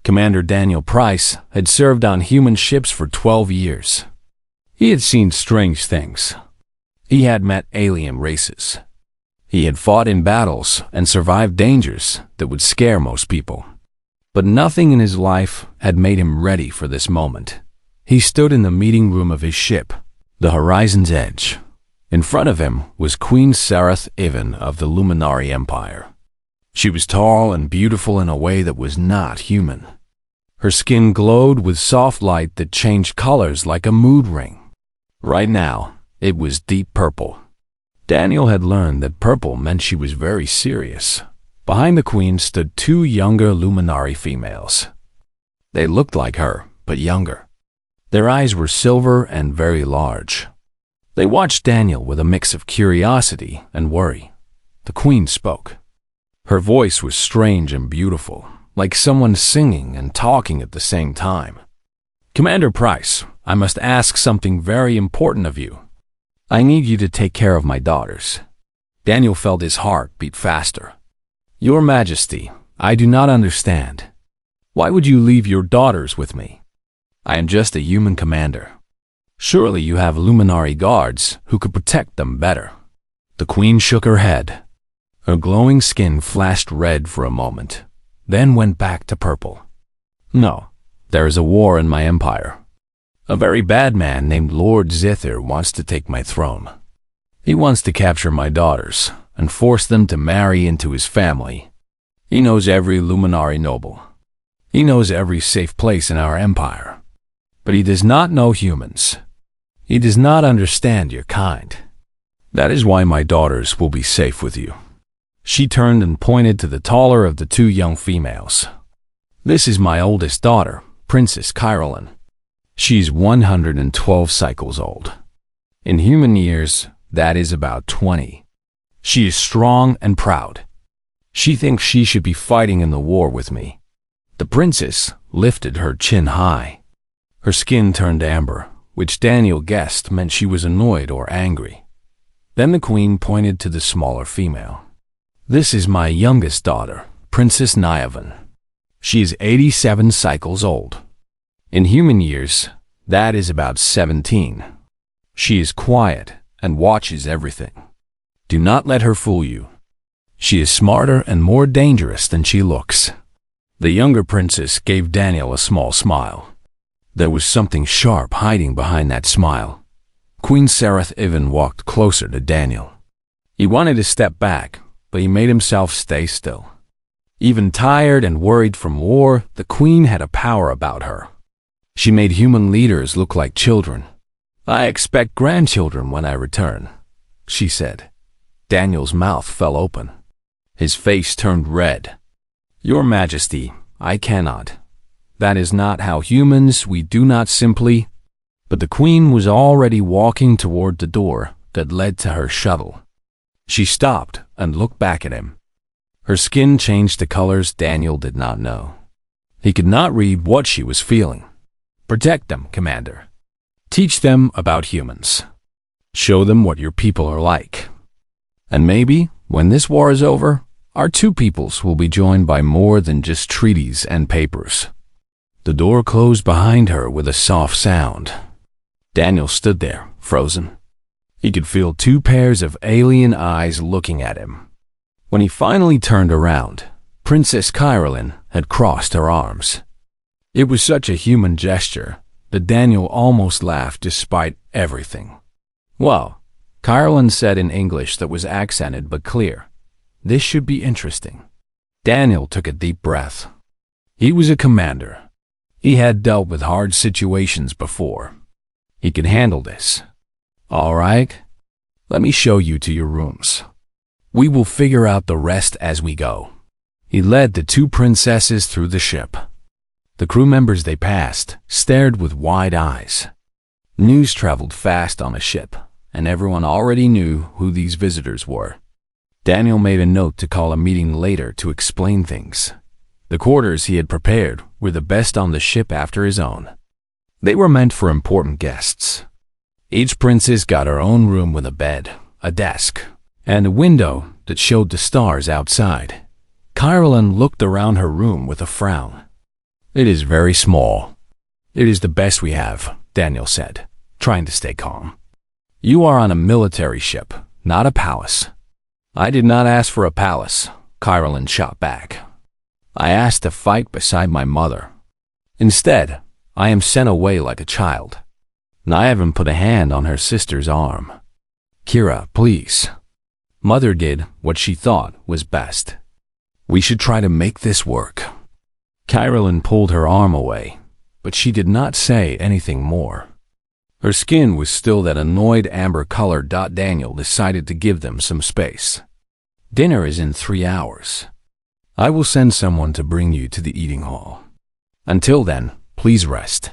Commander Daniel Price had served on human ships for 12 years. He had seen strange things. He had met alien races. He had fought in battles and survived dangers that would scare most people. But nothing in his life had made him ready for this moment. He stood in the meeting room of his ship, the Horizon's Edge. In front of him was Queen Sareth Ivan of the Luminari Empire. She was tall and beautiful in a way that was not human. Her skin glowed with soft light that changed colors like a mood ring. Right now, it was deep purple. Daniel had learned that purple meant she was very serious. Behind the queen stood two younger Luminari females. They looked like her, but younger. Their eyes were silver and very large. They watched Daniel with a mix of curiosity and worry. The queen spoke. Her voice was strange and beautiful, like someone singing and talking at the same time. "Commander Price, I must ask something very important of you. I need you to take care of my daughters." Daniel felt his heart beat faster. "Your Majesty, I do not understand. Why would you leave your daughters with me? I am just a human commander. Surely you have Luminari guards who could protect them better." The queen shook her head. Her glowing skin flashed red for a moment, then went back to purple. "No, there is a war in my empire. A very bad man named Lord Zither wants to take my throne. He wants to capture my daughters and force them to marry into his family. He knows every Luminari noble. He knows every safe place in our empire. But he does not know humans. He does not understand your kind. That is why my daughters will be safe with you." She turned and pointed to the taller of the two young females. "This is my oldest daughter, Princess Caroline. She's 112 cycles old. In human years, that is about 20. She is strong and proud. She thinks she should be fighting in the war with me." The princess lifted her chin high. Her skin turned amber, which Daniel guessed meant she was annoyed or angry. Then the queen pointed to the smaller female. "This is my youngest daughter, Princess Nyavan. She is 87 cycles old. In human years, that is about 17. She is quiet and watches everything. Do not let her fool you. She is smarter and more dangerous than she looks." The younger princess gave Daniel a small smile. There was something sharp hiding behind that smile. Queen Sareth Ivan walked closer to Daniel. He wanted to step back, but he made himself stay still. Even tired and worried from war, the queen had a power about her. She made human leaders look like children. "I expect grandchildren when I return," she said. Daniel's mouth fell open. His face turned red. "Your Majesty, I cannot. That is not how humans, we do not simply—" But the queen was already walking toward the door that led to her shuttle. She stopped and looked back at him. Her skin changed to colors Daniel did not know. He could not read what she was feeling. "Protect them, Commander. Teach them about humans. Show them what your people are like. And maybe, when this war is over, our two peoples will be joined by more than just treaties and papers." The door closed behind her with a soft sound. Daniel stood there, frozen. He could feel two pairs of alien eyes looking at him. When he finally turned around, Princess Caroline had crossed her arms. It was such a human gesture that Daniel almost laughed despite everything. "Well," Caroline said in English that was accented but clear, "this should be interesting." Daniel took a deep breath. He was a commander. He had dealt with hard situations before. He could handle this. "All right, let me show you to your rooms. We will figure out the rest as we go." He led the two princesses through the ship. The crew members they passed stared with wide eyes. News traveled fast on a ship, and everyone already knew who these visitors were. Daniel made a note to call a meeting later to explain things. The quarters he had prepared were the best on the ship after his own. They were meant for important guests. Each princess got her own room with a bed, a desk, and a window that showed the stars outside. Caroline looked around her room with a frown. It is very small. It is the best we have, Daniel said, trying to stay calm. You are on a military ship, not a palace. I did not ask for a palace, Kyrillin shot back. I asked to fight beside my mother. Instead, I am sent away like a child. Nyavin put a hand on her sister's arm. Kira, please. Mother did what she thought was best. We should try to make this work. Kyrillin pulled her arm away, but she did not say anything more. Her skin was still that annoyed amber color. Daniel decided to give them some space. Dinner is in 3 hours. I will send someone to bring you to the eating hall. Until then, please rest.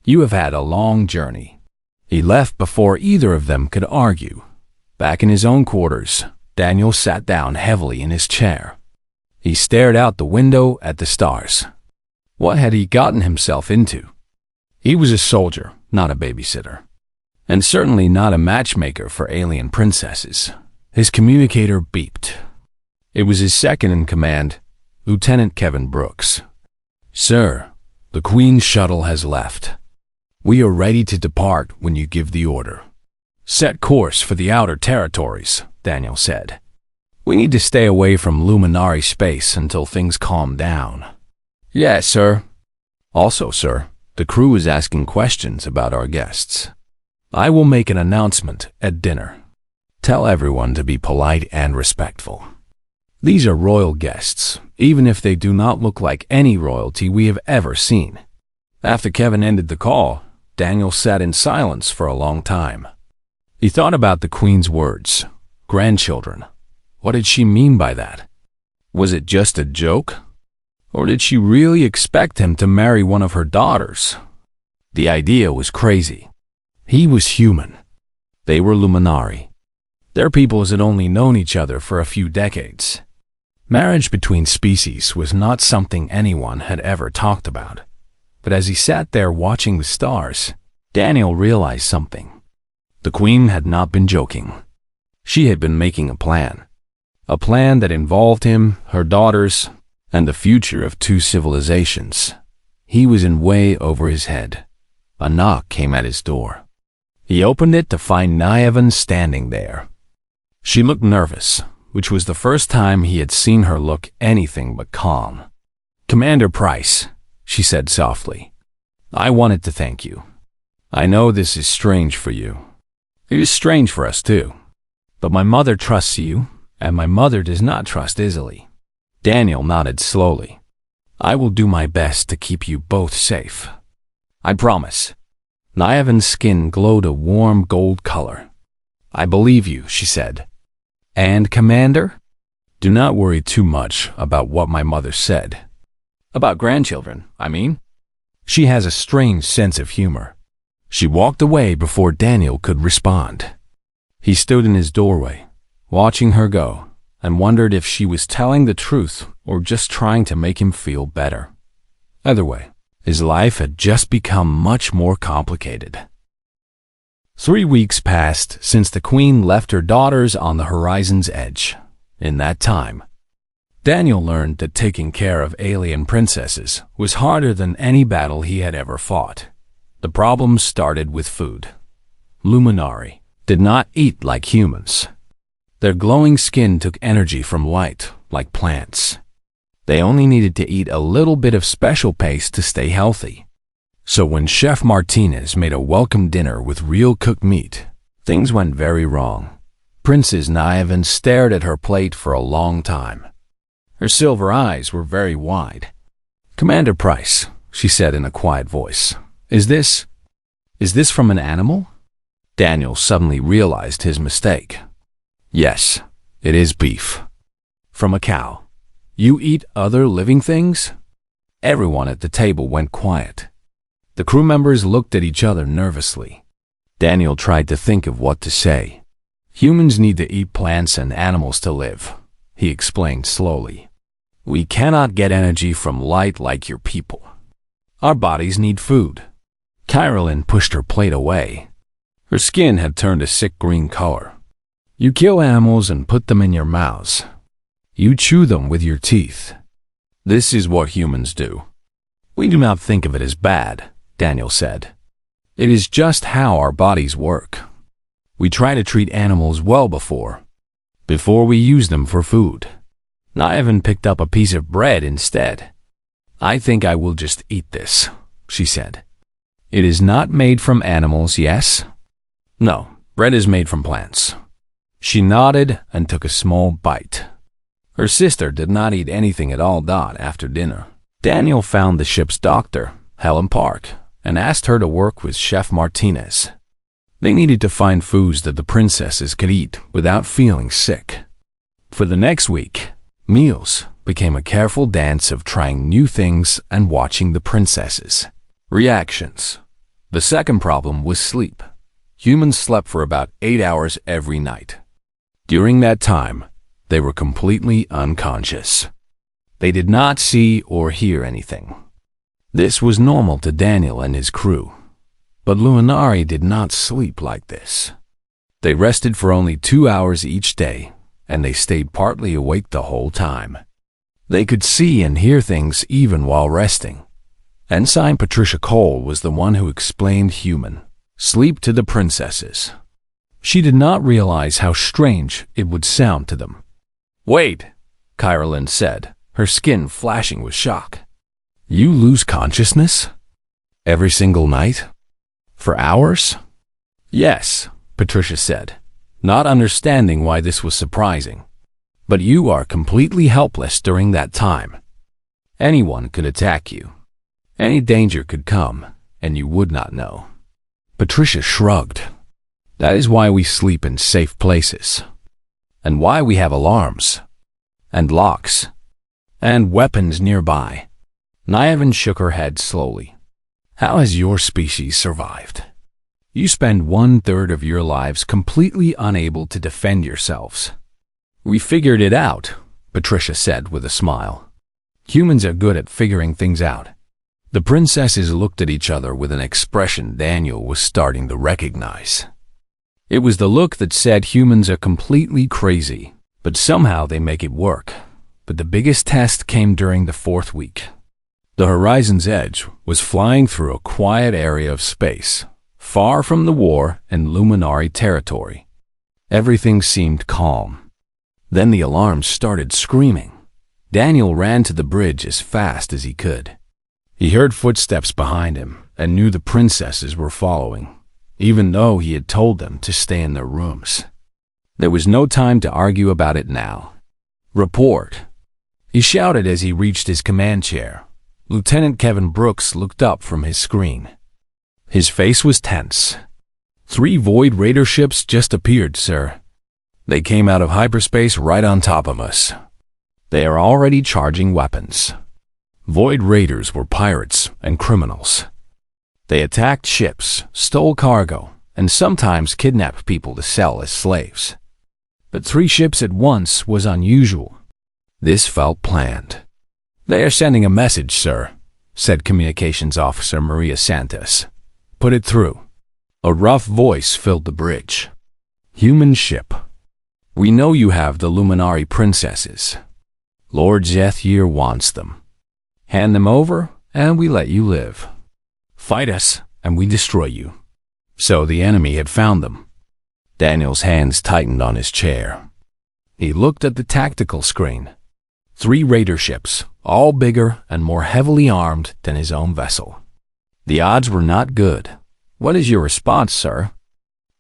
You have had a long journey. He left before either of them could argue. Back in his own quarters, Daniel sat down heavily in his chair. He stared out the window at the stars. What had he gotten himself into? He was a soldier, not a babysitter. And certainly not a matchmaker for alien princesses. His communicator beeped. It was his second in command, Lieutenant Kevin Brooks. Sir, the Queen's shuttle has left. We are ready to depart when you give the order. Set course for the outer territories, Daniel said. We need to stay away from Luminary space until things calm down. Yes, sir. Also, sir, the crew is asking questions about our guests. I will make an announcement at dinner. Tell everyone to be polite and respectful. These are royal guests, even if they do not look like any royalty we have ever seen. After Kevin ended the call, Daniel sat in silence for a long time. He thought about the Queen's words, grandchildren. What did she mean by that? Was it just a joke? Or did she really expect him to marry one of her daughters? The idea was crazy. He was human. They were Luminari. Their peoples had only known each other for a few decades. Marriage between species was not something anyone had ever talked about. But as he sat there watching the stars, Daniel realized something. The Queen had not been joking. She had been making a plan. A plan that involved him, her daughters, and the future of 2 civilizations. He was in way over his head. A knock came at his door. He opened it to find Nyavin standing there. She looked nervous, which was the first time he had seen her look anything but calm. Commander Price, she said softly, I wanted to thank you. I know this is strange for you. It is strange for us too. But my mother trusts you, and my mother does not trust easily. Daniel nodded slowly. I will do my best to keep you both safe. I promise. Nyavin's skin glowed a warm gold color. I believe you, she said. And, Commander? Do not worry too much about what my mother said. About grandchildren, I mean. She has a strange sense of humor. She walked away before Daniel could respond. He stood in his doorway, watching her go, and wondered if she was telling the truth or just trying to make him feel better. Either way, his life had just become much more complicated. 3 weeks passed since the Queen left her daughters on the horizon's edge. In that time, Daniel learned that taking care of alien princesses was harder than any battle he had ever fought. The problem started with food. Luminari did not eat like humans. Their glowing skin took energy from light, like plants. They only needed to eat a little bit of special paste to stay healthy. So when Chef Martinez made a welcome dinner with real cooked meat, things went very wrong. Princess Nyavin stared at her plate for a long time. Her silver eyes were very wide. Commander Price, she said in a quiet voice, Is this from an animal? Daniel suddenly realized his mistake. Yes, it is beef. From a cow. You eat other living things? Everyone at the table went quiet. The crew members looked at each other nervously. Daniel tried to think of what to say. Humans need to eat plants and animals to live, he explained slowly. We cannot get energy from light like your people. Our bodies need food. Kyrillin pushed her plate away. Her skin had turned a sick green color. You kill animals and put them in your mouths. You chew them with your teeth. This is what humans do. We do not think of it as bad, Daniel said. It is just how our bodies work. We try to treat animals well before we use them for food. I even picked up a piece of bread instead. I think I will just eat this, she said. It is not made from animals, yes? No, bread is made from plants. She nodded and took a small bite. Her sister did not eat anything at all after dinner. Daniel found the ship's doctor, Helen Park, and asked her to work with Chef Martinez. They needed to find foods that the princesses could eat without feeling sick. For the next week, meals became a careful dance of trying new things and watching the princesses' reactions. The second problem was sleep. Humans slept for about 8 hours every night. During that time, they were completely unconscious. They did not see or hear anything. This was normal to Daniel and his crew. But Luminari did not sleep like this. They rested for only 2 hours each day, and they stayed partly awake the whole time. They could see and hear things even while resting. Ensign Patricia Cole was the one who explained human sleep to the princesses. She did not realize how strange it would sound to them. "Wait," Kyralyn said, her skin flashing with shock. "You lose consciousness? Every single night? For hours?" "Yes," Patricia said, not understanding why this was surprising. "But you are completely helpless during that time. Anyone could attack you. Any danger could come, and you would not know." Patricia shrugged. "That is why we sleep in safe places, and why we have alarms, and locks, and weapons nearby." Nyavan shook her head slowly. "How has your species survived? You spend 1/3 of your lives completely unable to defend yourselves." "We figured it out," Patricia said with a smile. "Humans are good at figuring things out." The princesses looked at each other with an expression Daniel was starting to recognize. It was the look that said humans are completely crazy, but somehow they make it work. But the biggest test came during the 4th week. The Horizon's Edge was flying through a quiet area of space, far from the war and Luminari territory. Everything seemed calm. Then the alarms started screaming. Daniel ran to the bridge as fast as he could. He heard footsteps behind him and knew the princesses were following, even though he had told them to stay in their rooms. There was no time to argue about it now. "Report," he shouted as he reached his command chair. Lieutenant Kevin Brooks looked up from his screen. His face was tense. "3 Void Raider ships just appeared, sir. They came out of hyperspace right on top of us. They are already charging weapons." Void Raiders were pirates and criminals. They attacked ships, stole cargo, and sometimes kidnapped people to sell as slaves. But 3 ships at once was unusual. This felt planned. "They are sending a message, sir," said Communications Officer Maria Santos. "Put it through." A rough voice filled the bridge. "Human ship. We know you have the Luminari princesses. Lord Zethir wants them. Hand them over, and we let you live. Fight us, and we destroy you." So the enemy had found them. Daniel's hands tightened on his chair. He looked at the tactical screen. 3 raider ships, all bigger and more heavily armed than his own vessel. The odds were not good. "What is your response, sir?"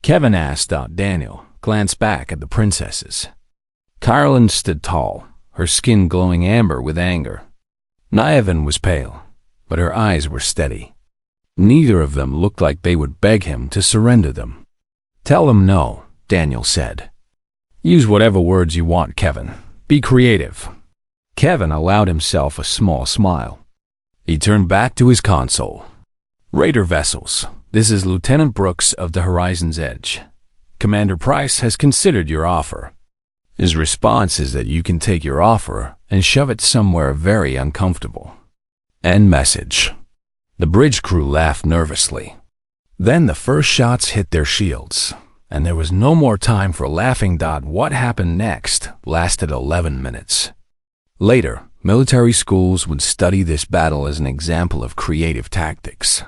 Kevin asked. Daniel glanced back at the princesses. Kyralyn stood tall, her skin glowing amber with anger. Nyavan was pale, but her eyes were steady. Neither of them looked like they would beg him to surrender them. "Tell them no," Daniel said. "Use whatever words you want, Kevin. Be creative." Kevin allowed himself a small smile. He turned back to his console. "Raider vessels, this is Lieutenant Brooks of the Horizon's Edge. Commander Price has considered your offer. His response is that you can take your offer and shove it somewhere very uncomfortable. End message." The bridge crew laughed nervously. Then the first shots hit their shields, and there was no more time for laughing. What happened next lasted 11 minutes. Later, military schools would study this battle as an example of creative tactics.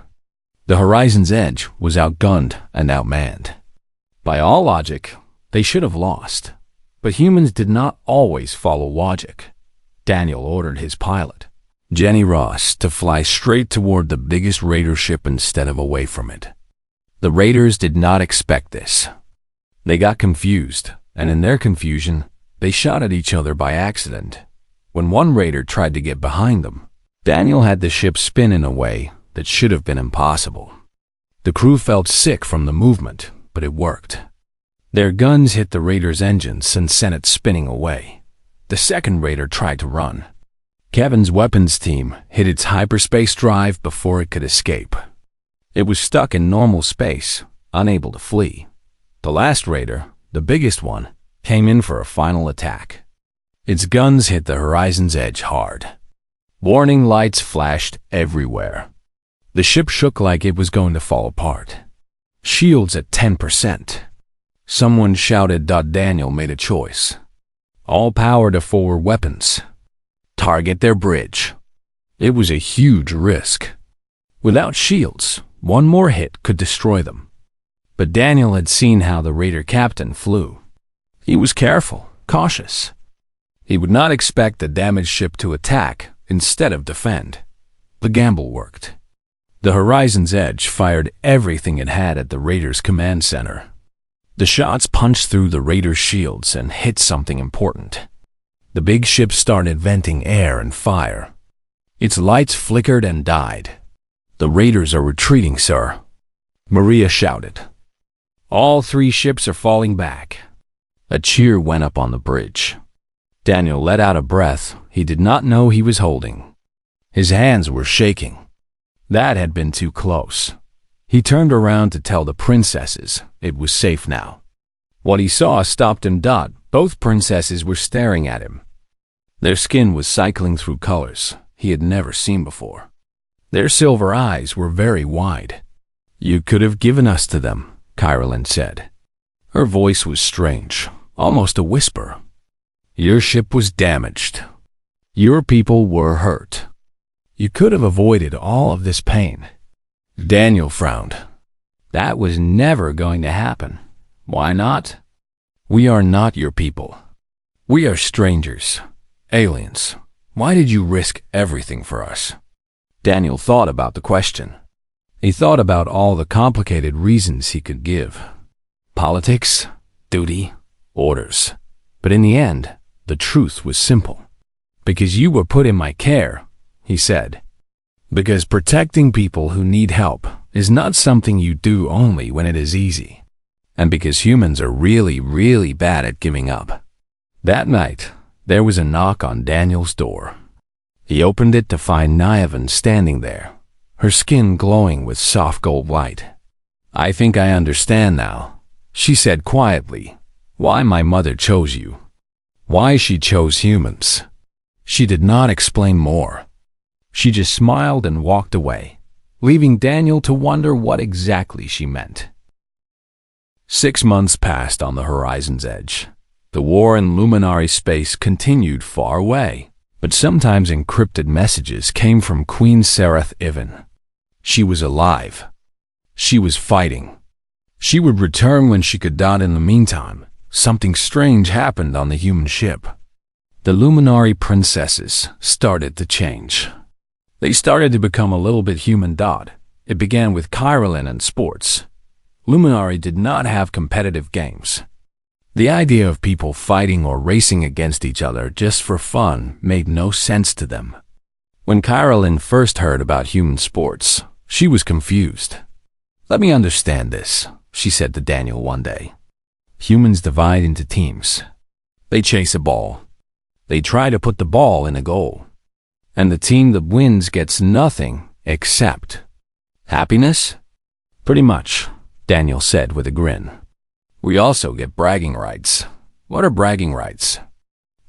The Horizon's Edge was outgunned and outmanned. By all logic, they should have lost. But humans did not always follow logic. Daniel ordered his pilot, Jenny Ross, to fly straight toward the biggest raider ship instead of away from it. The raiders did not expect this. They got confused, and in their confusion, they shot at each other by accident. When one raider tried to get behind them, Daniel had the ship spin in a way that should have been impossible. The crew felt sick from the movement, but it worked. Their guns hit the raider's engines and sent it spinning away. The second raider tried to run. Kevin's weapons team hit its hyperspace drive before it could escape. It was stuck in normal space, unable to flee. The last raider, the biggest one, came in for a final attack. Its guns hit the Horizon's Edge hard. Warning lights flashed everywhere. The ship shook like it was going to fall apart. Shields at 10%. Someone shouted. Daniel made a choice. All power to forward weapons. Target their bridge. It was a huge risk. Without shields, one more hit could destroy them. But Daniel had seen how the raider captain flew. He was careful, cautious. He would not expect the damaged ship to attack instead of defend. The gamble worked. The Horizon's Edge fired everything it had at the raider's command center. The shots punched through the raider's shields and hit something important. The big ship started venting air and fire. Its lights flickered and died. "The raiders are retreating, sir," Maria shouted. "All three ships are falling back." A cheer went up on the bridge. Daniel let out a breath he did not know he was holding. His hands were shaking. That had been too close. He turned around to tell the princesses it was safe now. What he saw stopped him. Both princesses were staring at him. Their skin was cycling through colors he had never seen before. Their silver eyes were very wide. "You could have given us to them," Kyrillin said. Her voice was strange, almost a whisper. "Your ship was damaged. Your people were hurt. You could have avoided all of this pain." Daniel frowned. "That was never going to happen." "Why not?" "We are not your people. We are strangers, aliens. Why did you risk everything for us?" Daniel thought about the question. He thought about all the complicated reasons he could give. Politics, duty, orders. But in the end, the truth was simple. "Because you were put in my care," he said. "Because protecting people who need help is not something you do only when it is easy. And because humans are really, really bad at giving up." That night, there was a knock on Daniel's door. He opened it to find Niavan standing there, her skin glowing with soft gold light. "I think I understand now," she said quietly, "why my mother chose you. Why she chose humans." She did not explain more. She just smiled and walked away, leaving Daniel to wonder what exactly she meant. 6 months passed on the Horizon's Edge. The war in luminary space continued far away, but sometimes encrypted messages came from Queen Sereth Ivan. She was alive. She was fighting. She would return when she could. In the meantime, something strange happened on the human ship. The luminary princesses started to change. They started to become a little bit human. It began with Kyrillin and sports. Luminary did not have competitive games. The idea of people fighting or racing against each other just for fun made no sense to them. When Kyrillin first heard about human sports, she was confused. "Let me understand this," she said to Daniel one day. "Humans divide into teams. They chase a ball. They try to put the ball in a goal. And the team that wins gets nothing except happiness?" "Pretty much," Daniel said with a grin. "We also get bragging rights." "What are bragging rights?"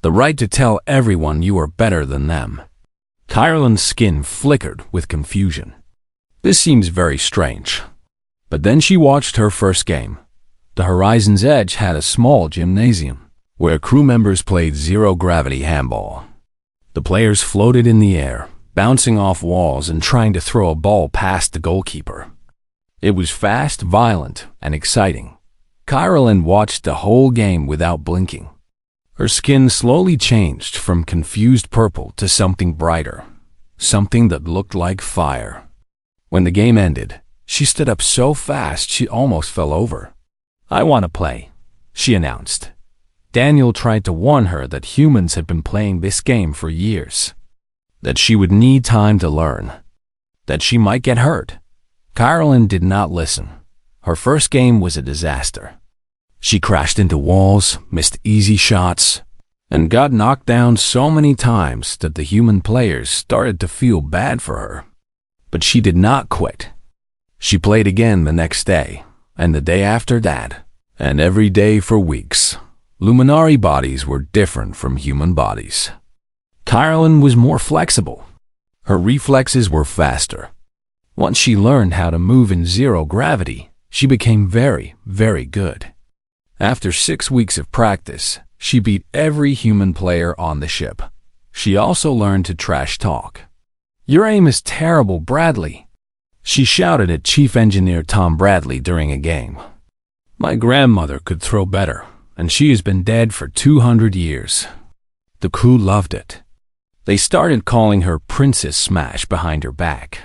"The right to tell everyone you are better than them." Kyrillin's skin flickered with confusion. This seems very strange. But then she watched her first game. The Horizon's Edge had a small gymnasium where crew members played zero-gravity handball. The players floated in the air, bouncing off walls and trying to throw a ball past the goalkeeper. It was fast, violent, and exciting. Carolyn watched the whole game without blinking. Her skin slowly changed from confused purple to something brighter, something that looked like fire. When the game ended, she stood up so fast she almost fell over. "I want to play," she announced. Daniel tried to warn her that humans had been playing this game for years, that she would need time to learn, that she might get hurt. Carolyn did not listen. Her first game was a disaster. She crashed into walls, missed easy shots, and got knocked down so many times that the human players started to feel bad for her. But she did not quit. She played again the next day, and the day after that, and every day for weeks. Luminari bodies were different from human bodies. Carolyn was more flexible. Her reflexes were faster. Once she learned how to move in zero gravity, she became very, very good. After 6 weeks of practice, she beat every human player on the ship. She also learned to trash talk. "Your aim is terrible, Bradley," she shouted at Chief Engineer Tom Bradley during a game. "My grandmother could throw better, and she has been dead for 200 years. The crew loved it. They started calling her Princess Smash behind her back.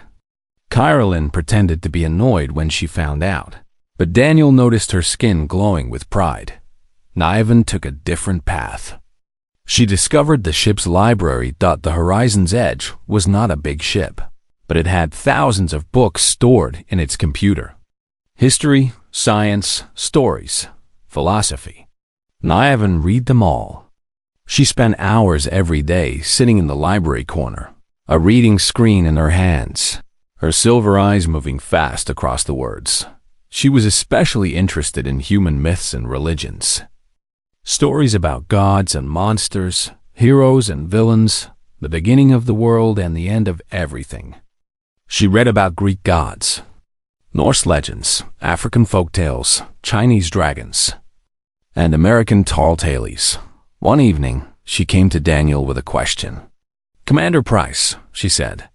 Carolyn pretended to be annoyed when she found out, but Daniel noticed her skin glowing with pride. Niven took a different path. She discovered the ship's library. The Horizon's Edge was not a big ship, but it had thousands of books stored in its computer. History, science, stories, philosophy. Niven read them all. She spent hours every day sitting in the library corner, a reading screen in her hands, her silver eyes moving fast across the words. She was especially interested in human myths and religions. Stories about gods and monsters, heroes and villains, the beginning of the world and the end of everything. She read about Greek gods, Norse legends, African folktales, Chinese dragons, and American tall tales. One evening, she came to Daniel with a question. "Commander Price," she said,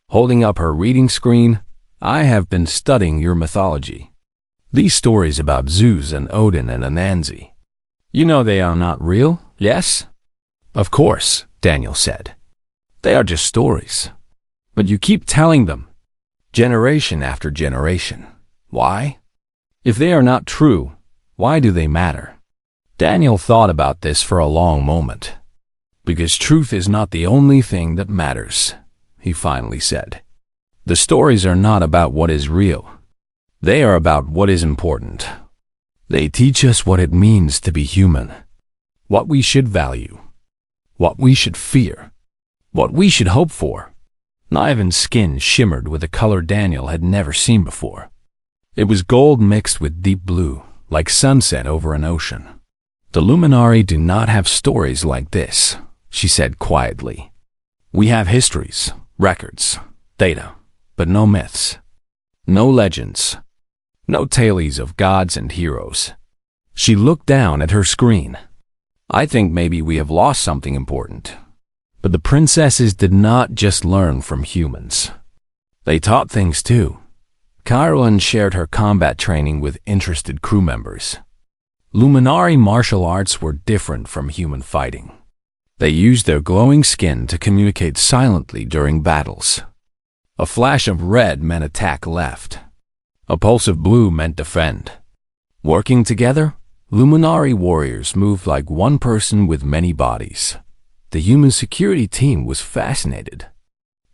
holding up her reading screen, "I have been studying your mythology. These stories about Zeus and Odin and Anansi. You know they are not real, yes?" "Of course," Daniel said. "They are just stories. But you keep telling them, generation after generation. Why? If they are not true, why do they matter?" Daniel thought about this for a long moment. "Because truth is not the only thing that matters," he finally said. "The stories are not about what is real. They are about what is important. They teach us what it means to be human, what we should value, what we should fear, what we should hope for." Niven's skin shimmered with a color Daniel had never seen before. It was gold mixed with deep blue, like sunset over an ocean. "The Luminari do not have stories like this," she said quietly. "We have histories, records, data, but no myths, no legends, no tales of gods and heroes." She looked down at her screen. "I think maybe we have lost something important." But the princesses did not just learn from humans. They taught things too. Carolyn shared her combat training with interested crew members. Luminari martial arts were different from human fighting. They used their glowing skin to communicate silently during battles. A flash of red meant attack left. A pulse of blue meant defend. Working together, Luminari warriors moved like one person with many bodies. The human security team was fascinated.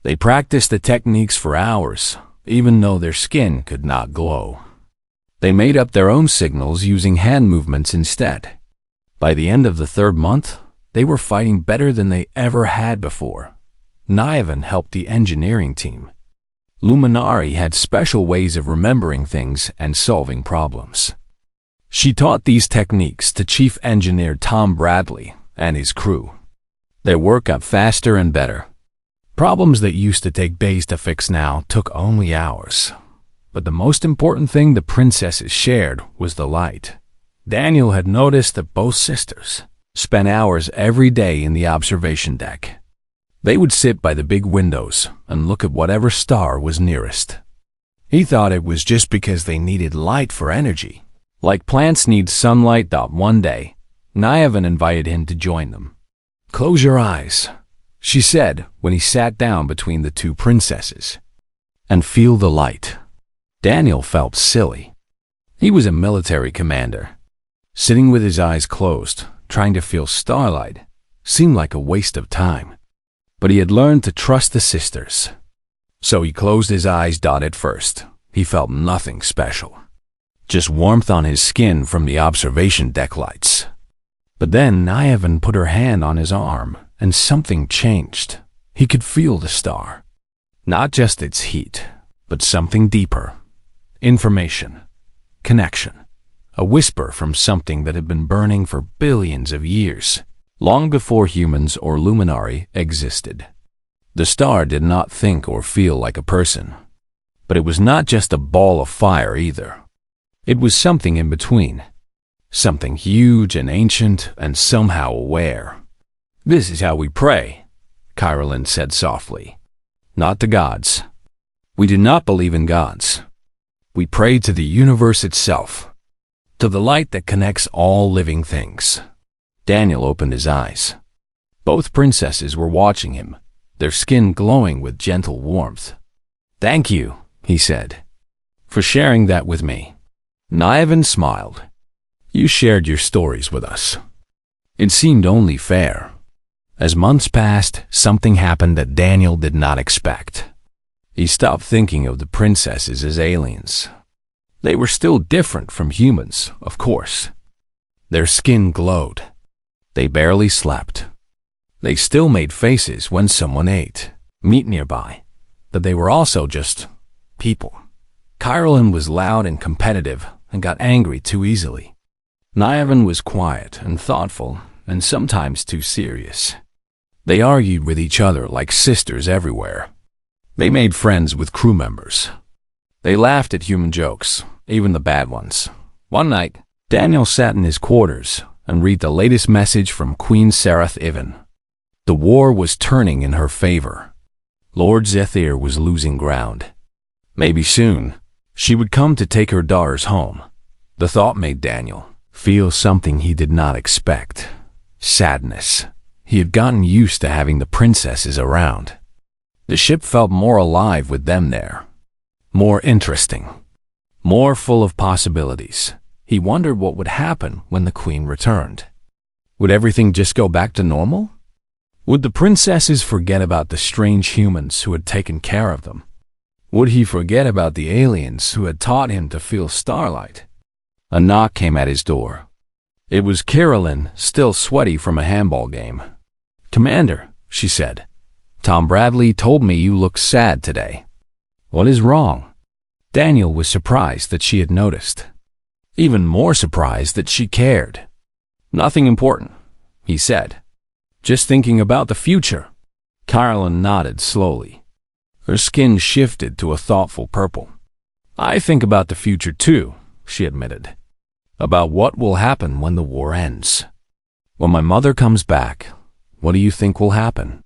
They practiced the techniques for hours, even though their skin could not glow. They made up their own signals using hand movements instead. By the end of the 3rd month, they were fighting better than they ever had before. Niven helped the engineering team. Luminari had special ways of remembering things and solving problems. She taught these techniques to Chief Engineer Tom Bradley and his crew. Their work got faster and better. Problems that used to take days to fix now took only hours. But the most important thing the princesses shared was the light. Daniel had noticed that both sisters spent hours every day in the observation deck. They would sit by the big windows and look at whatever star was nearest. He thought it was just because they needed light for energy, like plants need sunlight. One day, Nyavan invited him to join them. "Close your eyes," she said when he sat down between the two princesses, "and feel the light." Daniel felt silly. He was a military commander. Sitting with his eyes closed, trying to feel starlight, seemed like a waste of time. But he had learned to trust the sisters. So he closed his eyes. At first, he felt nothing special. Just warmth on his skin from the observation deck lights. But then Nyavan put her hand on his arm, and something changed. He could feel the star. Not just its heat, but something deeper. Information. Connection. A whisper from something that had been burning for billions of years, long before humans or Luminari existed. The star did not think or feel like a person. But it was not just a ball of fire either. It was something in between. Something huge and ancient and somehow aware. "This is how we pray," Kyrillin said softly. "Not to gods. We do not believe in gods. We pray to the universe itself, to the light that connects all living things." Daniel opened his eyes. Both princesses were watching him, their skin glowing with gentle warmth. "Thank you," he said, "for sharing that with me." Nyavan smiled. "You shared your stories with us. It seemed only fair." As months passed, something happened that Daniel did not expect. He stopped thinking of the princesses as aliens. They were still different from humans, of course. Their skin glowed. They barely slept. They still made faces when someone ate meat nearby, but they were also just people. Kyrillin was loud and competitive and got angry too easily. Nyavan was quiet and thoughtful and sometimes too serious. They argued with each other like sisters everywhere. They made friends with crew members. They laughed at human jokes, even the bad ones. One night, Daniel sat in his quarters and read the latest message from Queen Sarath Ivan. The war was turning in her favor. Lord Zethir was losing ground. Maybe soon, she would come to take her daughters home. The thought made Daniel feel something he did not expect. Sadness. He had gotten used to having the princesses around. The ship felt more alive with them there. More interesting. More full of possibilities. He wondered what would happen when the queen returned. Would everything just go back to normal? Would the princesses forget about the strange humans who had taken care of them? Would he forget about the aliens who had taught him to feel starlight? A knock came at his door. It was Kyrillin, still sweaty from a handball game. "Commander," she said, "Tom Bradley told me you look sad today. What is wrong?" Daniel was surprised that she had noticed. Even more surprised that she cared. "Nothing important," he said. "Just thinking about the future." Kyrillin nodded slowly. Her skin shifted to a thoughtful purple. "I think about the future too," she admitted. "About what will happen when the war ends. When my mother comes back, what do you think will happen?"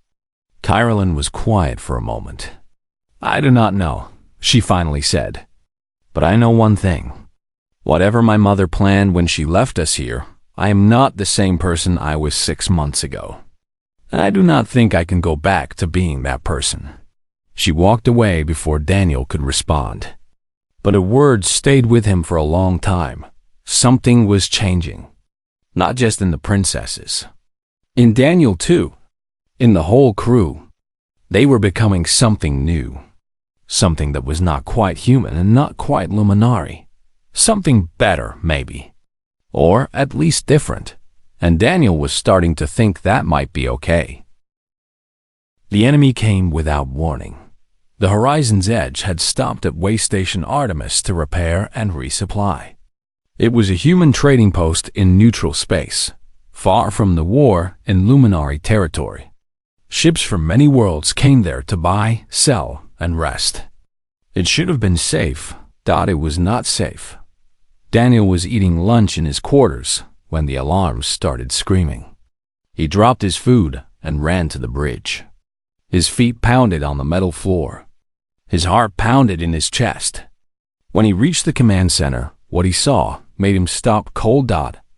Kyrillin was quiet for a moment. "I do not know," she finally said. "But I know one thing. Whatever my mother planned when she left us here, I am not the same person I was 6 months ago. I do not think I can go back to being that person." She walked away before Daniel could respond. But her words stayed with him for a long time. Something was changing. Not just in the princesses. In Daniel too. In the whole crew. They were becoming something new. Something that was not quite human and not quite Luminari. Something better, maybe. Or at least different. And Daniel was starting to think that might be okay. The enemy came without warning. The horizon's edge had stopped at Way Station Artemis to repair and resupply. It was a human trading post in neutral space, far from the war in Luminari territory. Ships from many worlds came there to buy, sell, and rest. It should have been safe, but it was not safe. Daniel was eating lunch in his quarters when the alarms started screaming. He dropped his food and ran to the bridge. His feet pounded on the metal floor. His heart pounded in his chest. When he reached the command center, what he saw made him stop cold.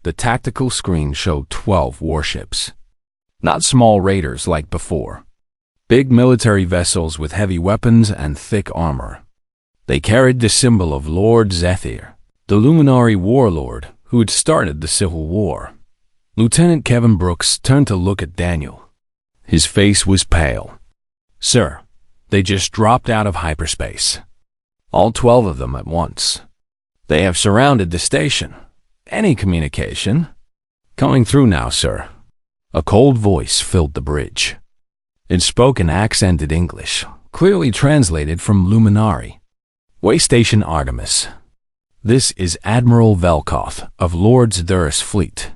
The tactical screen showed 12 warships. Not small raiders like before. Big military vessels with heavy weapons and thick armor. They carried the symbol of Lord Zephyr, the Luminary warlord who had started the Civil War. Lieutenant Kevin Brooks turned to look at Daniel. His face was pale. "Sir, they just dropped out of hyperspace. All 12 of them at once. They have surrounded the station. Any communication?" "Coming through now, sir." A cold voice filled the bridge. It spoke in accented English, clearly translated from Luminary. "Way Station Artemis. This is Admiral Velkoth of Lord Zedur's fleet.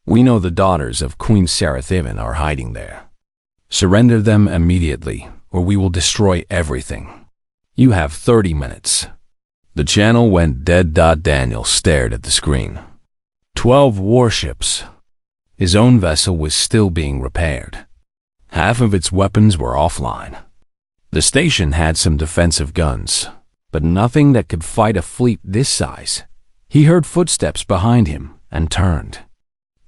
We know the daughters of Queen Sarathivin are hiding there. Surrender them immediately, or we will destroy everything. You have 30 minutes. The channel went dead. Daniel stared at the screen. 12 warships. His own vessel was still being repaired. Half of its weapons were offline. The station had some defensive guns, but nothing that could fight a fleet this size. He heard footsteps behind him and turned.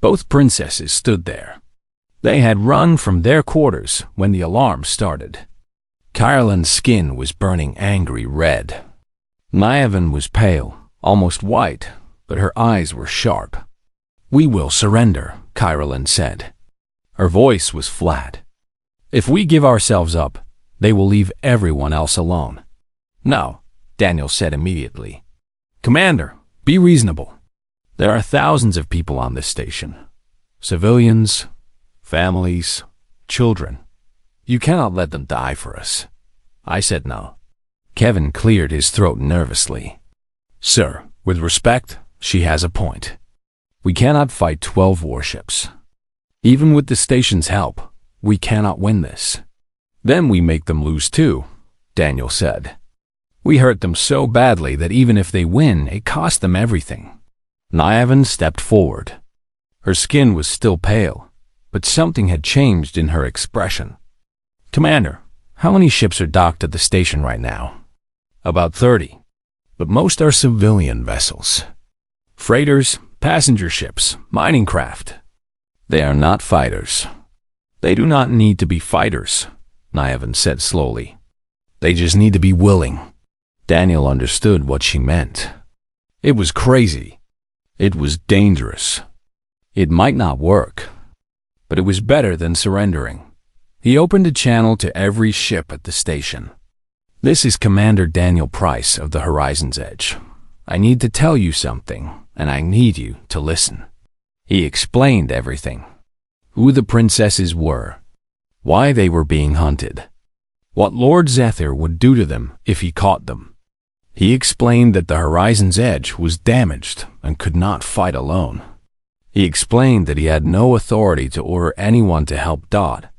Both princesses stood there. They had run from their quarters when the alarm started. Carolyn's skin was burning angry red. Niavan was pale, almost white, but her eyes were sharp. "We will surrender," Carolyn said. Her voice was flat. "If we give ourselves up, they will leave everyone else alone." "No," Daniel said immediately. "Commander, be reasonable. There are thousands of people on this station. Civilians, families, children. You cannot let them die for us." I said no. Kevin cleared his throat nervously. "Sir, with respect, she has a point. We cannot fight 12 warships. Even with the station's help, we cannot win this. Then we make them lose too," Daniel said. "We hurt them so badly that even if they win, it costs them everything." Niavan stepped forward. Her skin was still pale, but something had changed in her expression. "Commander, how many ships are docked at the station right now?" "About 30, but most are civilian vessels. Freighters, passenger ships, mining craft. They are not fighters." "They do not need to be fighters," Niavan said slowly. "They just need to be willing." Daniel understood what she meant. It was crazy. It was dangerous. It might not work, but it was better than surrendering. He opened a channel to every ship at the station. "This is Commander Daniel Price of the Horizon's Edge. I need to tell you something, and I need you to listen." He explained everything. Who the princesses were, why they were being hunted, what Lord Zephyr would do to them if he caught them. He explained that the Horizon's Edge was damaged and could not fight alone. He explained that he had no authority to order anyone to help Dodd.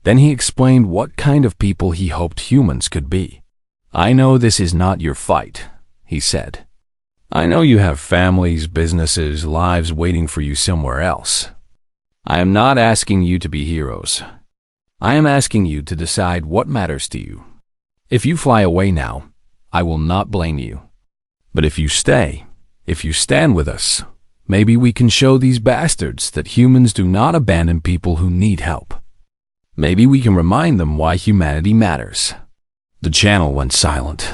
Then he explained what kind of people he hoped humans could be. "I know this is not your fight," he said. "I know you have families, businesses, lives waiting for you somewhere else. I am not asking you to be heroes. I am asking you to decide what matters to you. If you fly away now, I will not blame you. But if you stay, if you stand with us, maybe we can show these bastards that humans do not abandon people who need help. Maybe we can remind them why humanity matters." The channel went silent.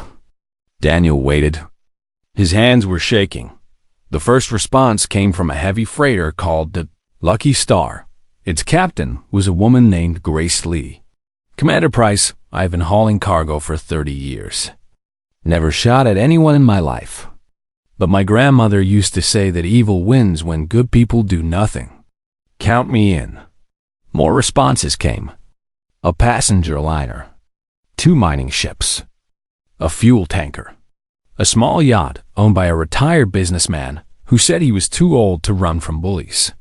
Daniel waited. His hands were shaking. The first response came from a heavy freighter called the Lucky Star. Its captain was a woman named Grace Lee. "Commander Price, I have been hauling cargo for 30 years. Never shot at anyone in my life. But my grandmother used to say that evil wins when good people do nothing. Count me in." More responses came. A passenger liner, 2 mining ships, a fuel tanker, a small yacht owned by a retired businessman who said he was too old to run from bullies.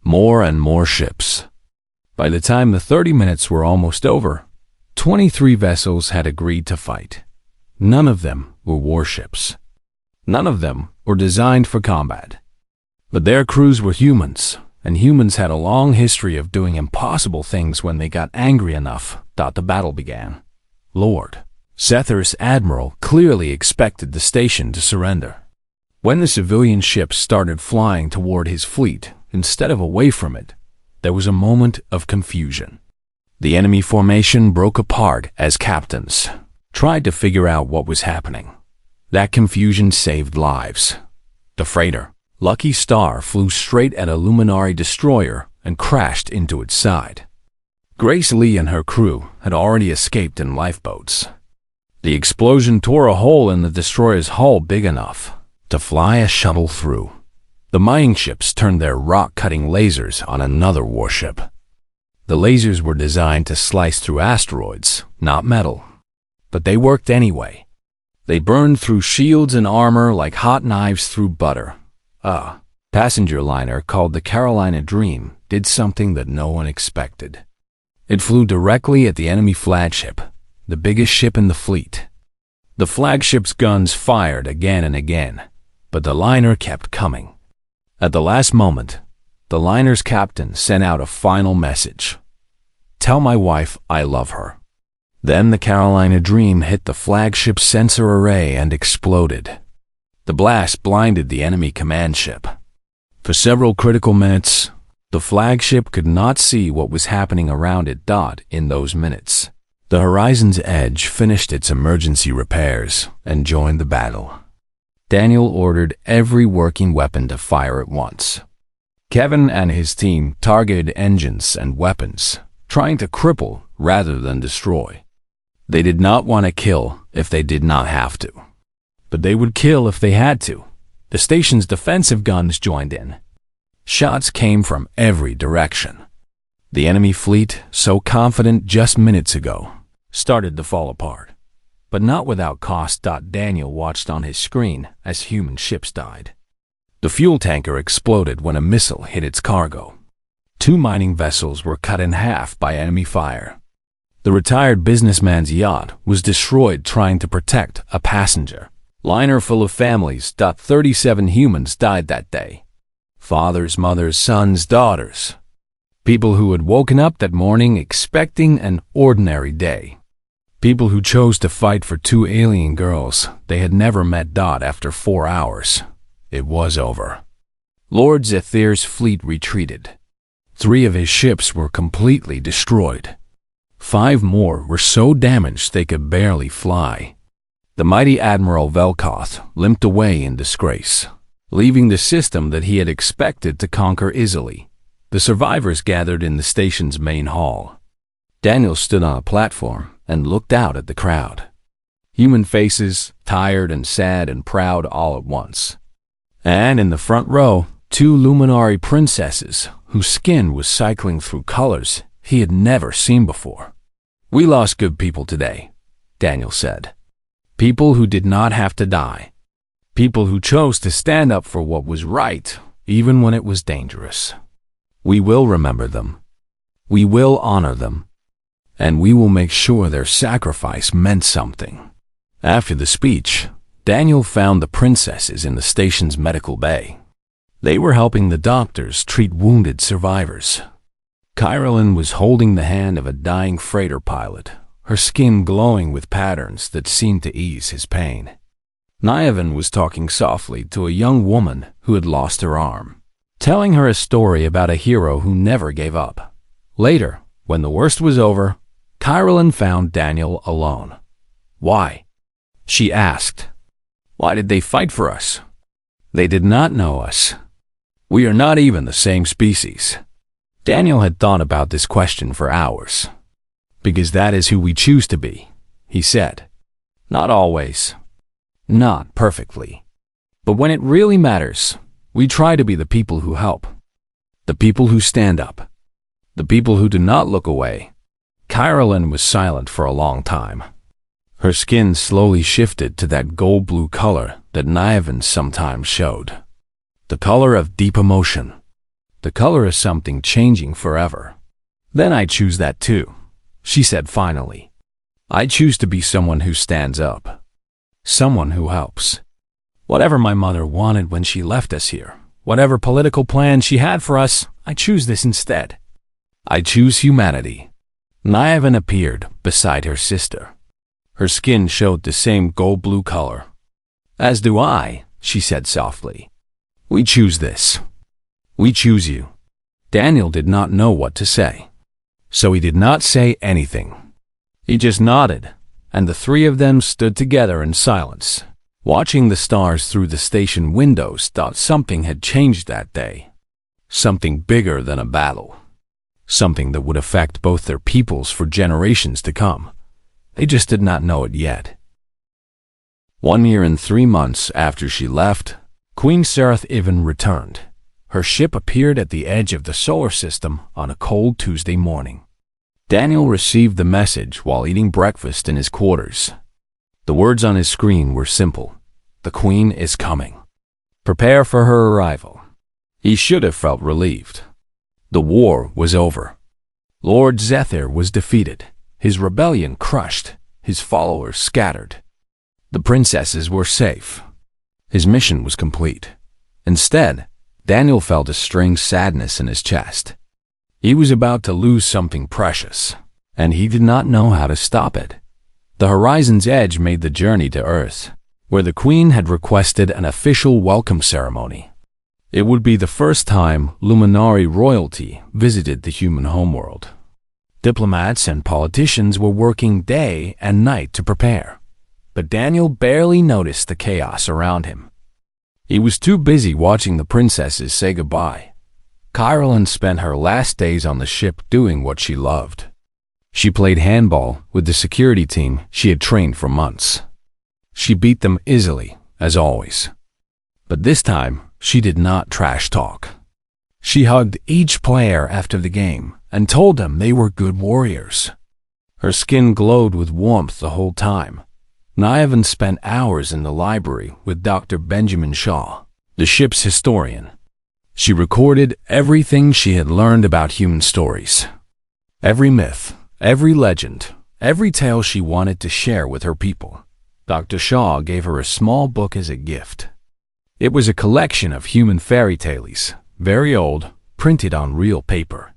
More and more ships. By the time the 30 minutes were almost over, 23 vessels had agreed to fight. None of them were warships. None of them were designed for combat. But their crews were humans, and humans had a long history of doing impossible things when they got angry enough. The battle began. Lord Sethar's admiral clearly expected the station to surrender. When the civilian ships started flying toward his fleet instead of away from it, there was a moment of confusion. The enemy formation broke apart as captains tried to figure out what was happening. That confusion saved lives. The freighter Lucky Star flew straight at a Luminary destroyer and crashed into its side. Grace Lee and her crew had already escaped in lifeboats. The explosion tore a hole in the destroyer's hull big enough to fly a shuttle through. The mining ships turned their rock-cutting lasers on another warship. The lasers were designed to slice through asteroids, not metal. But they worked anyway. They burned through shields and armor like hot knives through butter. A passenger liner called the Carolina Dream did something that no one expected. It flew directly at the enemy flagship, the biggest ship in the fleet. The flagship's guns fired again and again, but the liner kept coming. At the last moment, the liner's captain sent out a final message. "Tell my wife I love her." Then the Carolina Dream hit the flagship's sensor array and exploded. The blast blinded the enemy command ship. For several critical minutes, the flagship could not see what was happening around it. In those minutes, the Horizon's Edge finished its emergency repairs and joined the battle. Daniel ordered every working weapon to fire at once. Kevin and his team targeted engines and weapons, trying to cripple rather than destroy. They did not want to kill if they did not have to, but they would kill if they had to. The station's defensive guns joined in. Shots came from every direction. The enemy fleet, so confident just minutes ago, started to fall apart. But not without cost. Daniel watched on his screen as human ships died. The fuel tanker exploded when a missile hit its cargo. 2 mining vessels were cut in half by enemy fire. The retired businessman's yacht was destroyed trying to protect a passenger liner full of families. 37 humans died that day. Fathers, mothers, sons, daughters. People who had woken up that morning expecting an ordinary day. People who chose to fight for 2 alien girls they had never met. After 4 hours, it was over. Lord Zethir's fleet retreated. 3 of his ships were completely destroyed. 5 more were so damaged they could barely fly. The mighty Admiral Velkoth limped away in disgrace, leaving the system that he had expected to conquer easily. The survivors gathered in the station's main hall. Daniel stood on a platform and looked out at the crowd. Human faces, tired and sad and proud all at once. And in the front row, 2 Luminary princesses whose skin was cycling through colors he had never seen before. "We lost good people today," Daniel said. "People who did not have to die. People who chose to stand up for what was right, even when it was dangerous. We will remember them. We will honor them. And we will make sure their sacrifice meant something." After the speech, Daniel found the princesses in the station's medical bay. They were helping the doctors treat wounded survivors. Kyrillin was holding the hand of a dying freighter pilot, her skin glowing with patterns that seemed to ease his pain. Niavan was talking softly to a young woman who had lost her arm, telling her a story about a hero who never gave up. Later, when the worst was over, Kyrillin found Daniel alone. "Why?" she asked. "Why did they fight for us? They did not know us. We are not even the same species." Daniel had thought about this question for hours. "Because that is who we choose to be," he said. "Not always. Not perfectly. But when it really matters, we try to be the people who help. The people who stand up. The people who do not look away." Kyrillin was silent for a long time. Her skin slowly shifted to that gold-blue color that Niavan sometimes showed. The color of deep emotion. The color of something changing forever. "Then I choose that too," she said finally. "I choose to be someone who stands up. Someone who helps. Whatever my mother wanted when she left us here, whatever political plan she had for us, I choose this instead. I choose humanity. Niavan appeared beside her sister. Her skin showed the same gold-blue color. As do I, she said softly. We choose this. We choose you. Daniel did not know what to say, so he did not say anything. He just nodded, and the three of them stood together in silence, watching the stars through the station windows. Thought something had changed that day. Something bigger than a battle. Something that would affect both their peoples for generations to come. They just did not know it yet. 1 year and 3 months after she left, Queen Sarath-Ivan returned. Her ship appeared at the edge of the solar system on a cold Tuesday morning. Daniel received the message while eating breakfast in his quarters. The words on his screen were simple. The Queen is coming. Prepare for her arrival. He should have felt relieved. The war was over. Lord Zethir was defeated, his rebellion crushed, his followers scattered. The princesses were safe. His mission was complete. Instead, Daniel felt a strange sadness in his chest. He was about to lose something precious, and he did not know how to stop it. The horizon's edge made the journey to Earth, where the Queen had requested an official welcome ceremony. It would be the first time Luminari royalty visited the human homeworld. Diplomats and politicians were working day and night to prepare, but Daniel barely noticed the chaos around him. He was too busy watching the princesses say goodbye. Kyrillin spent her last days on the ship doing what she loved. She played handball with the security team she had trained for months. She beat them easily, as always. But this time, she did not trash talk. She hugged each player after the game and told them they were good warriors. Her skin glowed with warmth the whole time. Niavan spent hours in the library with Dr. Benjamin Shaw, the ship's historian. She recorded everything she had learned about human stories. Every myth, every legend, every tale she wanted to share with her people. Dr. Shaw gave her a small book as a gift. It was a collection of human fairy tales, very old, printed on real paper.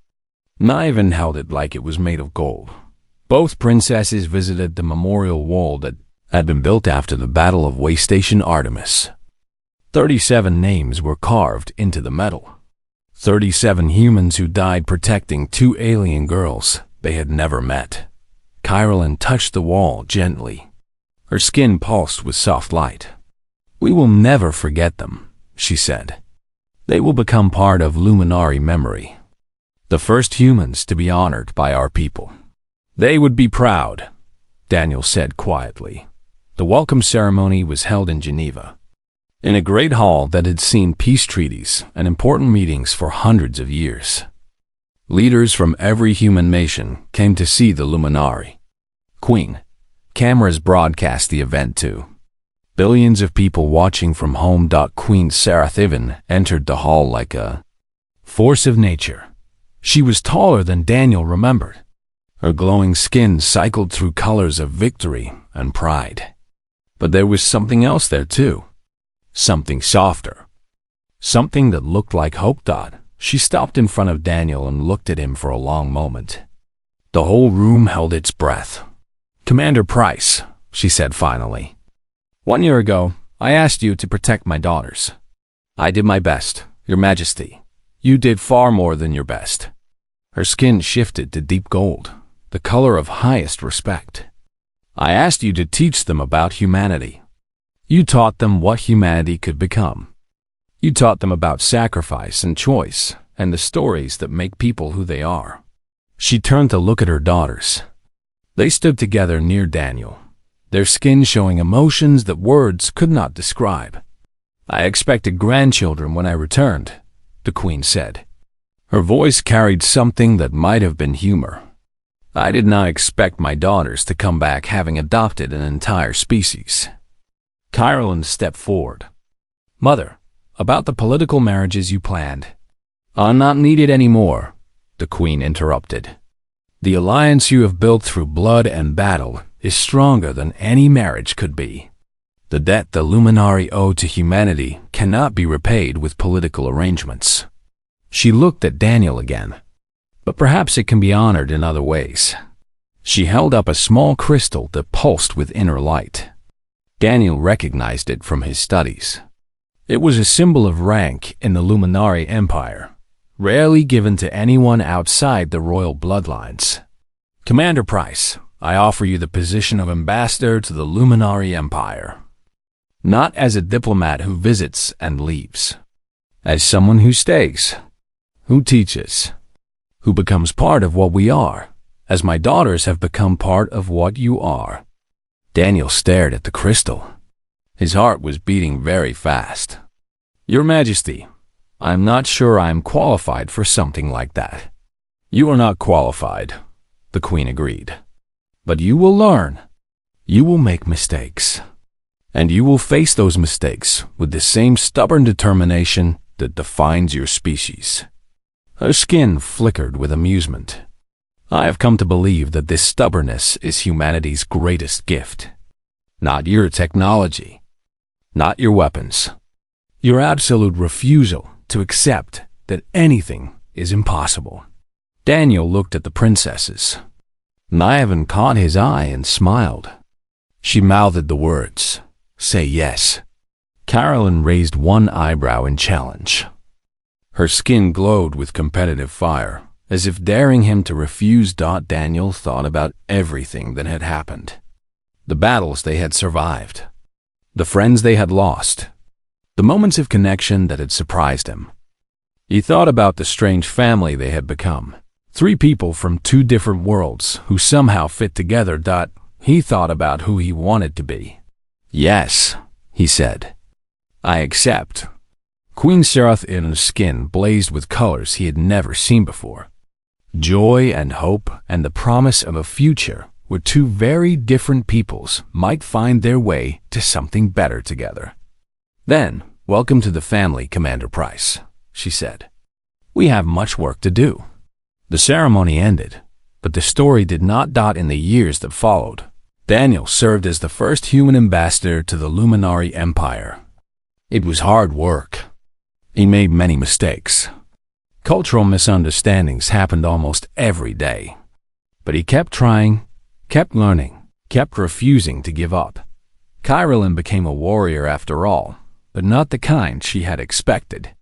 Niavan held it like it was made of gold. Both princesses visited the memorial wall that had been built after the Battle of Waystation Artemis. 37 names were carved into the metal. 37 humans who died protecting 2 alien girls they had never met. Kyrillin touched the wall gently. Her skin pulsed with soft light. We will never forget them, she said. They will become part of Luminari memory. The first humans to be honored by our people. They would be proud, Daniel said quietly. The welcome ceremony was held in Geneva, in a great hall that had seen peace treaties and important meetings for hundreds of years. Leaders from every human nation came to see the Luminari. Queen. Cameras broadcast the event too. Billions of people watching from home. Queen Sarath-Ivan entered the hall like a force of nature. She was taller than Daniel remembered. Her glowing skin cycled through colors of victory and pride. But there was something else there too. Something softer. Something that looked like hope. She stopped in front of Daniel and looked at him for a long moment. The whole room held its breath. Commander Price, she said finally. 1 year ago, I asked you to protect my daughters. I did my best, Your Majesty. You did far more than your best. Her skin shifted to deep gold, the color of highest respect. I asked you to teach them about humanity. You taught them what humanity could become. You taught them about sacrifice and choice and the stories that make people who they are. She turned to look at her daughters. They stood together near Daniel, their skin showing emotions that words could not describe. I expected grandchildren when I returned, the Queen said. Her voice carried something that might have been humor. I did not expect my daughters to come back having adopted an entire species. Kyrillin stepped forward. Mother, about the political marriages you planned. Are not needed anymore, the Queen interrupted. The alliance you have built through blood and battle is stronger than any marriage could be. The debt the Luminari owe to humanity cannot be repaid with political arrangements. She looked at Daniel again. But perhaps it can be honored in other ways. She held up a small crystal that pulsed with inner light. Daniel recognized it from his studies. It was a symbol of rank in the Luminari Empire, rarely given to anyone outside the royal bloodlines. Commander Price, I offer you the position of ambassador to the Luminari Empire. Not as a diplomat who visits and leaves. As someone who stays, who teaches, who becomes part of what we are, as my daughters have become part of what you are. Daniel stared at the crystal. His heart was beating very fast. Your Majesty, I am not sure I am qualified for something like that. You are not qualified, the Queen agreed. But you will learn. You will make mistakes. And you will face those mistakes with the same stubborn determination that defines your species. Her skin flickered with amusement. I have come to believe that this stubbornness is humanity's greatest gift. Not your technology. Not your weapons. Your absolute refusal to accept that anything is impossible. Daniel looked at the princesses. Niavan caught his eye and smiled. She mouthed the words, "Say yes." Carolyn raised one eyebrow in challenge. Her skin glowed with competitive fire, as if daring him to refuse. Daniel thought about everything that had happened. The battles they had survived. The friends they had lost. The moments of connection that had surprised him. He thought about the strange family they had become. 3 people from 2 different worlds who somehow fit together. He thought about who he wanted to be. Yes, he said. I accept. Queen Serath's skin blazed with colors he had never seen before. Joy and hope and the promise of a future where 2 very different peoples might find their way to something better together. Then, welcome to the family, Commander Price, she said. We have much work to do. The ceremony ended, but the story did not. In the years that followed, Daniel served as the first human ambassador to the Luminari Empire. It was hard work. He made many mistakes. Cultural misunderstandings happened almost every day. But he kept trying, kept learning, kept refusing to give up. Carolyn became a warrior after all, but not the kind she had expected.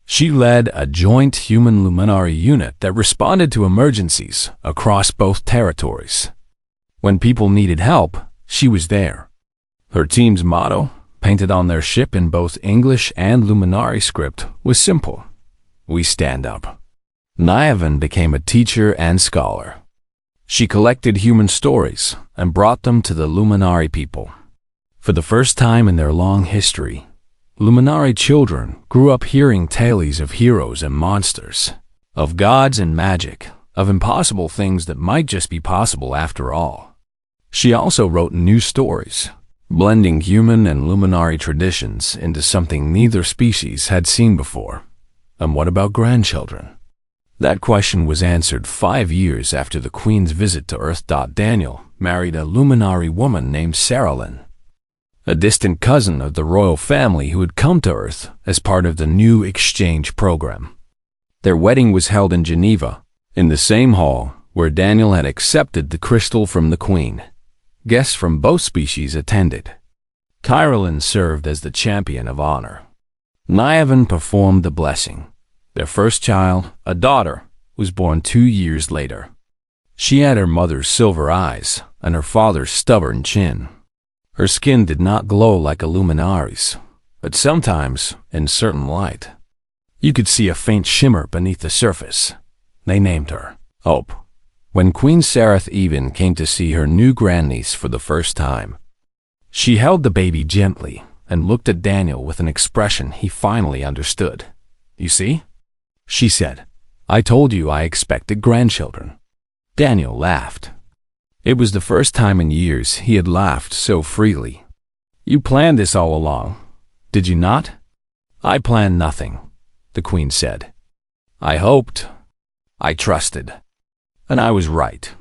She led a joint human Luminari unit that responded to emergencies across both territories. When people needed help, she was there. Her team's motto, painted on their ship in both English and Luminari script, was simple. We stand up. Niavan became a teacher and scholar. She collected human stories and brought them to the Luminari people. For the first time in their long history, Luminari children grew up hearing tales of heroes and monsters, of gods and magic, of impossible things that might just be possible after all. She also wrote new stories, blending human and Luminari traditions into something neither species had seen before. And what about grandchildren? That question was answered 5 years after the Queen's visit to Earth. Daniel married a Luminari woman named Saralyn, a distant cousin of the royal family who had come to Earth as part of the new exchange program. Their wedding was held in Geneva, in the same hall where Daniel had accepted the crystal from the Queen. Guests from both species attended. Carolyn served as the champion of honor. Niavan performed the blessing. Their first child, a daughter, was born 2 years later. She had her mother's silver eyes and her father's stubborn chin. Her skin did not glow like a Luminari's, but sometimes, in certain light, you could see a faint shimmer beneath the surface. They named her Hope. When Queen Serath even came to see her new grandniece for the first time, she held the baby gently and looked at Daniel with an expression he finally understood. You see? She said, I told you I expected grandchildren. Daniel laughed. It was the first time in years he had laughed so freely. You planned this all along, did you not? I planned nothing, the Queen said. I hoped. I trusted. And I was right.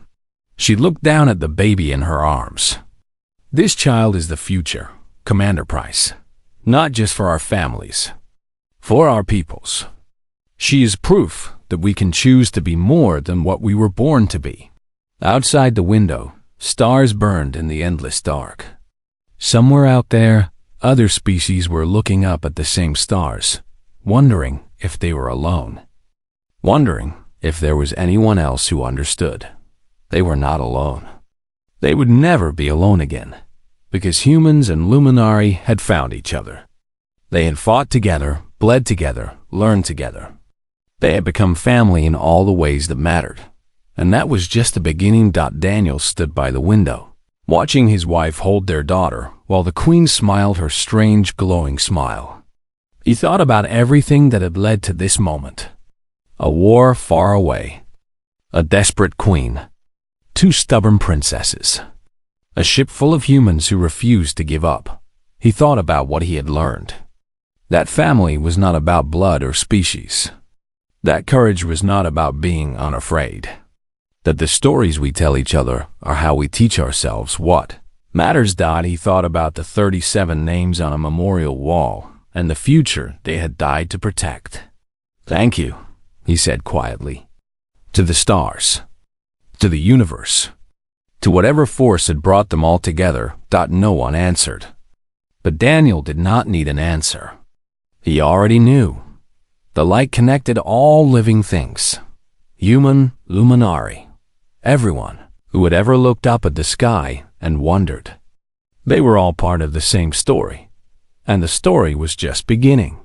She looked down at the baby in her arms. This child is the future, Commander Price. Not just for our families. For our peoples. She is proof that we can choose to be more than what we were born to be. Outside the window, stars burned in the endless dark. Somewhere out there, other species were looking up at the same stars, wondering if they were alone. Wondering if there was anyone else who understood. They were not alone. They would never be alone again, because humans and Luminari had found each other. They had fought together, bled together, learned together. They had become family in all the ways that mattered. And that was just the beginning. Daniel stood by the window, watching his wife hold their daughter, while the queen smiled her strange, glowing smile. He thought about everything that had led to this moment. A war far away. A desperate queen. 2 stubborn princesses. A ship full of humans who refused to give up. He thought about what he had learned. That family was not about blood or species. That courage was not about being unafraid. That the stories we tell each other are how we teach ourselves what matters. He thought about the 37 names on a memorial wall and the future they had died to protect. Thank you, he said quietly. To the stars. To the universe. To whatever force had brought them all together. No one answered. But Daniel did not need an answer. He already knew. The light connected all living things. Human, Luminari. Everyone who had ever looked up at the sky and wondered. They were all part of the same story, and the story was just beginning.